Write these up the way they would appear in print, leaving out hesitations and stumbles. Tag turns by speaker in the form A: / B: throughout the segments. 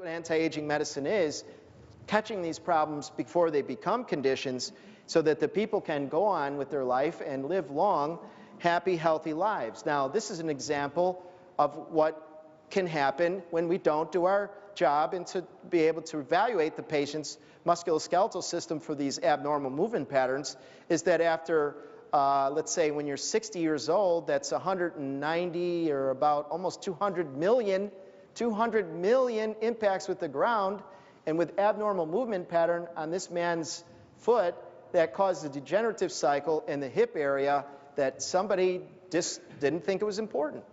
A: what anti-aging medicine is, catching these problems before they become conditions so that the people can go on with their life and live long, happy, healthy lives. Now, this is an example of what can happen when we don't do our job and to be able to evaluate the patient's musculoskeletal system for these abnormal movement patterns, is that after, let's say when you're 60 years old, that's 190 or about almost 200 million impacts with the ground, and with abnormal movement pattern on this man's foot that caused a degenerative cycle in the hip area that somebody just didn't think it was important,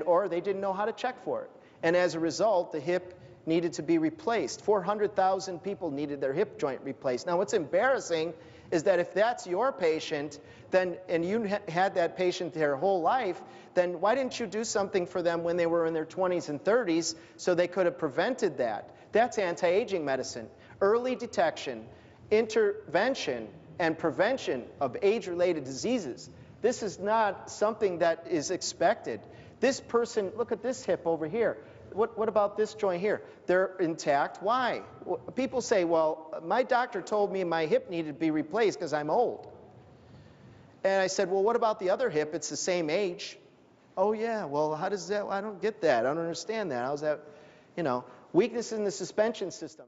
A: or they didn't know how to check for it. And as a result, the hip needed to be replaced. 400,000 people needed their hip joint replaced. Now, what's embarrassing is that if that's your patient, then, and you had that patient their whole life, then why didn't you do something for them when they were in their 20s and 30s so they could have prevented that? That's anti-aging medicine. Early detection, intervention, and prevention of age-related diseases. This is not something that is expected. This person, look at this hip over here. What about this joint here? They're intact. Why? People say, well, my doctor told me my hip needed to be replaced because I'm old. And I said, well, what about the other hip? It's the same age. Oh, yeah, well, how does that? I don't get that. I don't understand that. How's that? You know, weakness in the suspension system.